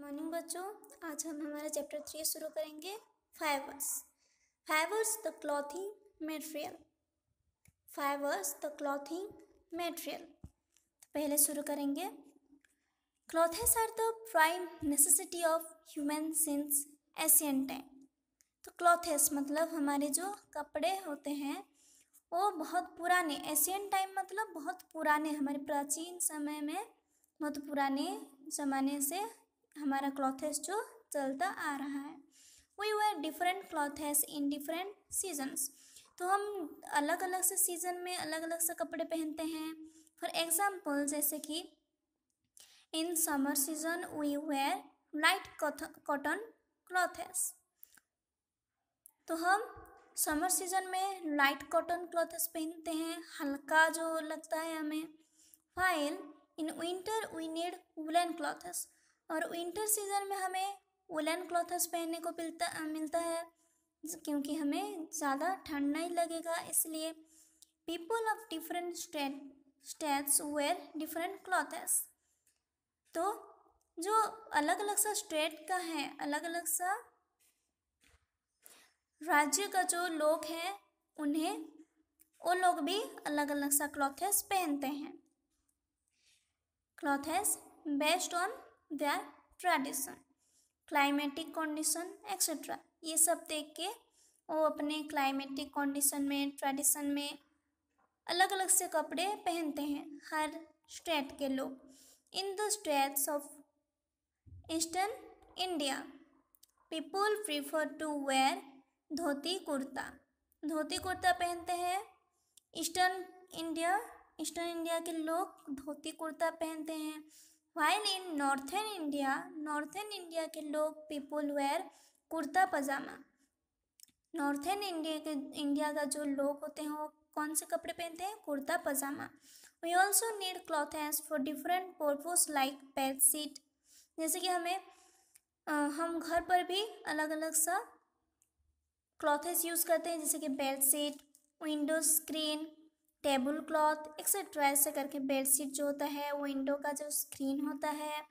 Morning बच्चों, आज हम हमारा चैप्टर 3 शुरू करेंगे। Fibres. Fibres the clothing material. Fibres the clothing material. पहले शुरू करेंगे। Clothes are the prime necessity of human since Asian time. तो क्लॉथेस मतलब हमारे जो कपड़े होते हैं वो बहुत पुराने, एशियन टाइम मतलब बहुत पुराने, हमारे प्राचीन समय में बहुत पुराने ज़माने से हमारा क्लॉथेस जो चलता आ रहा है। We wear different clothes in different seasons. तो हम अलग अलग से सीज़न में अलग अलग से कपड़े पहनते हैं। फॉर एग्जाम्पल, जैसे कि in summer season we wear light cotton clothes. तो हम समर सीजन में लाइट कॉटन क्लॉथेस पहनते हैं, हल्का जो लगता है हमें। While in winter we need woollen clothes. और विंटर सीजन में हमें वुलन क्लॉथेस पहनने को मिलता है क्योंकि हमें ज़्यादा ठंड नहीं लगेगा, इसलिए people of different states wear different clothes. तो जो अलग अलग सा स्टेट का है, अलग अलग सा राज्य का जो लोग हैं वो लोग भी अलग अलग सा क्लॉथेस पहनते हैं। Clothes based on their tradition, climatic condition etcetera. ये सब देख के वो अपने क्लाइमेटिक कंडीशन में, ट्रेडिशन में अलग अलग से कपड़े पहनते हैं, हर स्टेट के लोग। In the states of eastern India people prefer to wear dhoti kurta. Dhoti kurta पहनते हैं। ईस्टर्न इंडिया के लोग धोती कुर्ता पहनते हैं। वाइल इन नॉर्थर्न इंडिया के लोग people wear kurta pyjama. Northern India का जो लोग होते हैं वो कौन से कपड़े पहनते हैं? Kurta pajama. We also need clothes for different purpose like bedsheet. जैसे कि हम घर पर भी अलग अलग सा क्लॉथेस यूज़ करते हैं, जैसे कि bedsheet, window screen, table cloth etcetera. ऐसे करके बेडशीट जो होता है, विंडो का जो स्क्रीन होता है,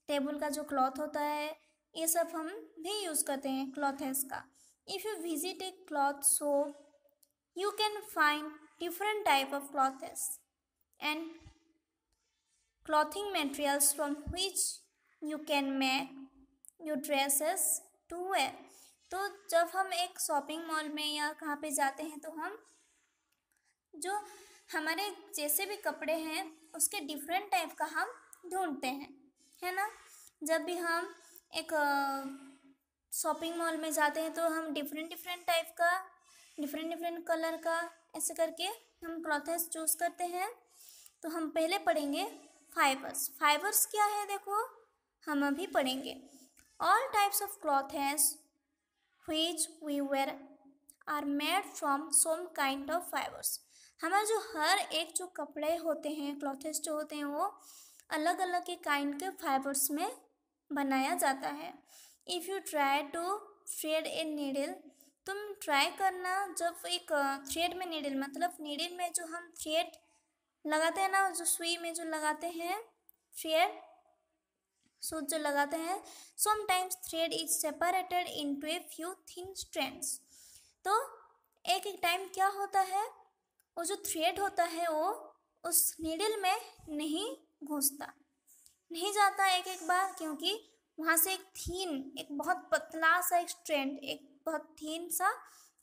टेबल का जो क्लॉथ होता है, ये सब हम भी यूज़ करते हैं क्लॉथेस का। If you visit A cloth shop you can find different type of clothes and clothing materials from which you can make your dresses to wear। तो जब हम एक शॉपिंग मॉल में या कहाँ पे जाते हैं तो हम जो हमारे जैसे भी कपड़े हैं उसके डिफरेंट टाइप का हम ढूंढते हैं, है ना। जब भी हम एक शॉपिंग मॉल में जाते हैं तो हम डिफरेंट टाइप का, डिफरेंट कलर का, ऐसे करके हम क्लॉथेस चूज़ करते हैं। तो हम पहले पढ़ेंगे फाइबर्स। फाइबर्स क्या है देखो, हम अभी पढ़ेंगे। All types of clothes which we wear are made from some kind of fibres. हमारे जो हर एक जो कपड़े होते हैं, क्लॉथेस जो होते हैं, वो अलग अलग के काइंड के फाइबर्स में बनाया जाता है। If you try to thread a needle, तुम ट्राई करना जब एक थ्रेड में नीडल, मतलब नीडल में जो हम थ्रेड लगाते हैं ना, जो सुई में जो लगाते हैं थ्रेड, सूच जो लगाते हैं, sometimes thread is separated into a few thin strands. तो एक एक टाइम क्या होता है, वो जो थ्रेड होता है वो उस नीडल में नहीं घुसता, नहीं जाता एक एक बार, क्योंकि वहाँ से एक बहुत पतला सा एक स्ट्रैंड, एक बहुत थीन सा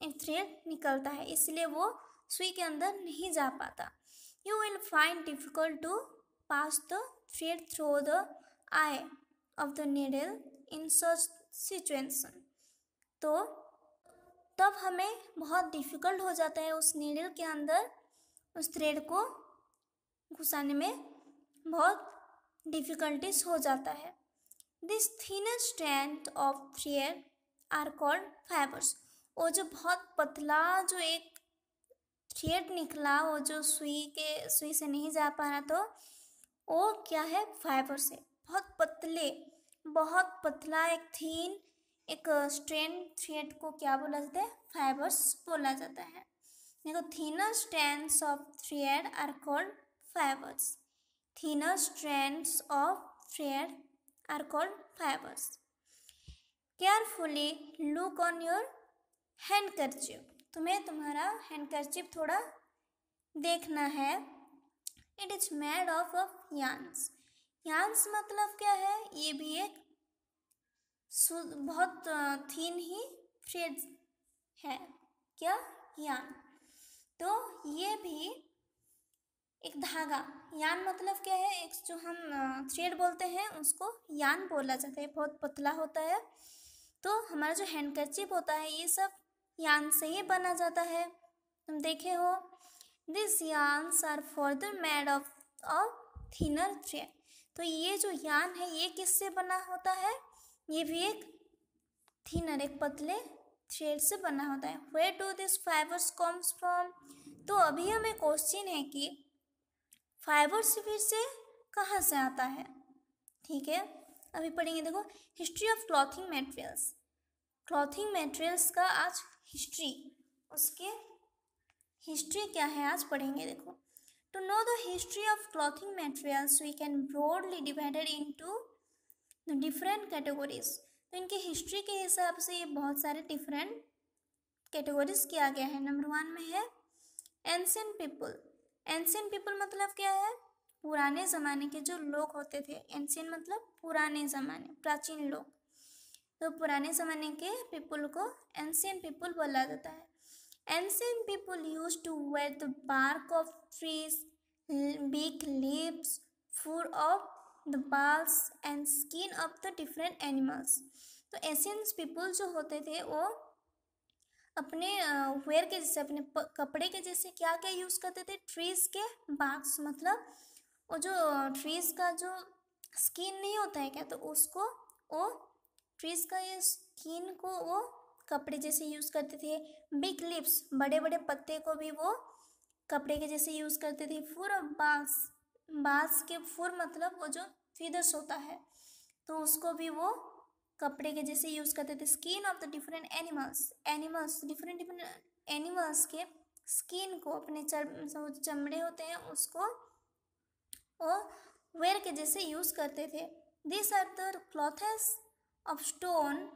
एक थ्रेड निकलता है, इसलिए वो सुई के अंदर नहीं जा पाता। You will find difficult to pass the thread through the eye of the needle in such situation. तो तब हमें बहुत डिफ़िकल्ट हो जाता है उस नीडल के अंदर उस थ्रेड को घुसाने में, बहुत डिफ़िकल्टीज हो जाता है। This thinner strand of thread are called fibres. वो जो बहुत पतला जो एक थ्रेड निकला, वो जो सुई से नहीं जा पा रहा, तो वो क्या है? फाइबर्स है। बहुत पतला एक थीन एक स्ट्रैंड थ्रेड को क्या बोला जाता है? फाइबर्स बोला जाता है। देखो, thinner strands of thread are called fibres. Thinner strands of thread are called fibers. Carefully look on your handkerchief. तुम्हें तुम्हारा हैंडकरचिप थोड़ा देखना है. It is made of yarns. Yarns मतलब क्या है? ये भी एक बहुत थीन ही थ्रेड है. क्या? यार्न. तो ये भी एक धागा. यार्न मतलब क्या है? एक जो हम थ्रेड बोलते हैं उसको यार्न बोला जाता है. बहुत पतला होता है. तो हमारा जो हैंडकरचिप होता है ये सब यार्न से ही बना जाता है. तुम देखे हो. This yarns are further made of thinner thread. तो ये जो यार्न है ये किससे बना होता है? ये भी एक थिनर, एक पतले थ्रेड से बना होता है. Where do this fibres comes from? तो अभी हमें क्वेश्चन है कि फाइबर्स फिर से कहाँ से आता है. ठीक है, अभी पढ़ेंगे. देखो, history of clothing materials. Clothing materials का आज हिस्ट्री, उसके हिस्ट्री क्या है आज पढ़ेंगे. देखो, to know the history of clothing materials we can broadly divided into the different categories. तो इनके हिस्ट्री के हिसाब से ये बहुत सारे डिफरेंट कैटेगरीज किया गया है. नंबर 1 में है एंशिएंट पीपल. एंशिएंट पीपल मतलब क्या है? पुराने ज़माने के जो लोग होते थे. एंशिएंट मतलब पुराने ज़माने, प्राचीन लोग. तो पुराने ज़माने के पीपल को एंशिएंट पीपल बोला जाता है. Ancient people used to wear the bark of trees, big leaves, fur of the balls and skin of the different animals. तो एंशिएंट पीपल जो होते थे वो अपने वेयर के जैसे, अपने कपड़े के जैसे क्या क्या यूज़ करते थे? ट्रीज के बार्क्स, मतलब वो जो ट्रीज का जो स्किन नहीं होता है क्या, तो उसको वो ट्रीज का ये स्किन को वो कपड़े जैसे यूज़ करते थे. बिग लिप्स, बड़े बड़े पत्ते को भी वो कपड़े के जैसे यूज़ करते थे. फूर ऑफ बाल्स, बाल्स के फूर मतलब वो जो फीदर्स होता है तो उसको भी वो कपड़े के जैसे यूज़ करते थे. Skin of the different animals, different animals के स्किन को, अपने चमड़े होते हैं उसको वो वेयर के जैसे यूज़ करते थे. This are the clothes of stone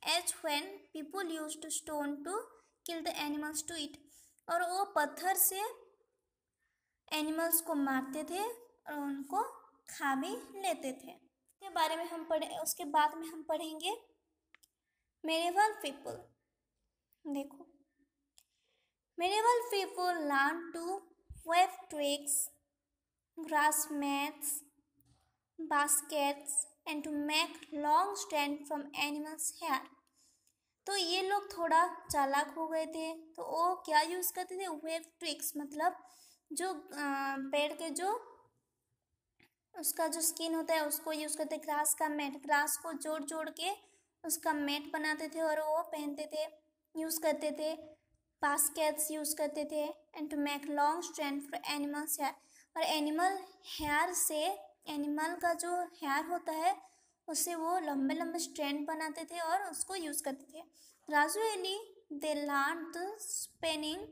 age when people use to stone to kill the animals to eat. और वो पत्थर से एनिमल्स को मारते थे और उनको खा भी लेते थे. के बारे में हम पढ़े. उसके बाद में हम पढ़ेंगे मेडिवल पीपल. देखो, medieval people learn to weave twigs, grass mats, baskets and to make long stand from animals hair. तो ये लोग थोड़ा चालाक हो गए थे. तो वो क्या यूज़ करते थे? वेव ट्विग्स मतलब जो पेड़ के जो उसका जो स्किन होता है उसको यूज़ करते. ग्रास का मैट, ग्रास को जोड़ जोड़ के उसका मैट बनाते थे और वो पहनते थे, यूज़ करते थे. बास्केट्स यूज़ करते थे. And to make long strand for animals hair. और एनिमल हेयर से, एनिमल का जो हेयर होता है उससे वो लंबे लंबे स्ट्रैंड बनाते थे और उसको यूज़ करते थे. Gradually they learn the spinning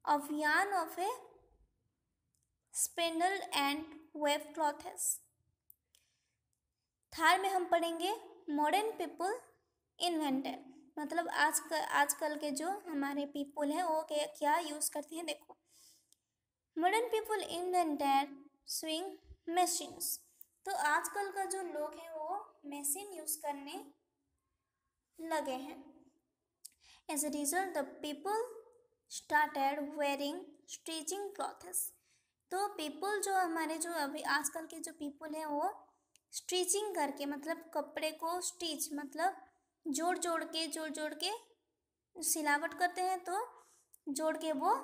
of yarn of A spindle and wave clothes. Third में हम पढ़ेंगे मॉडर्न पीपल इन्वेंटेड. मतलब आजकल के जो हमारे पीपल हैं वो क्या यूज़ करते हैं. देखो, modern people invented swing machines. तो आजकल का जो लोग हैं वो मशीन यूज़ करने लगे हैं. As a result the people started wearing stitching clothes. तो पीपल जो हमारे जो अभी आजकल के जो पीपल हैं वो स्टिचिंग करके, मतलब कपड़े को स्टिच मतलब जोड़ जोड़ के सिलावट करते हैं तो जोड़ के वो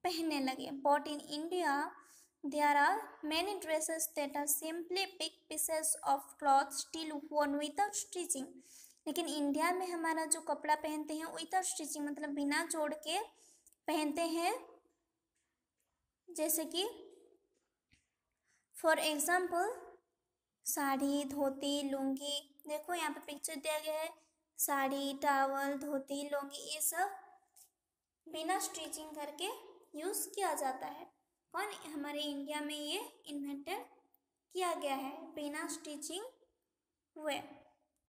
पहनने लगे. But in India there are many dresses that are simply big pieces of cloth still worn without stitching. लेकिन इंडिया में हमारा जो कपड़ा पहनते हैं विदाउट स्टिचिंग मतलब बिना जोड़ के पहनते हैं. जैसे कि फॉर एग्जाम्पल साड़ी, धोती, लुंगी. देखो यहाँ पे पिक्चर दिया गया है. साड़ी, टावल, धोती, लुंगी ये सब बिना स्टिचिंग करके यूज़ किया जाता है. कौन? हमारे इंडिया में ये इन्वेंटेड किया गया है बिना स्टिचिंग हुए।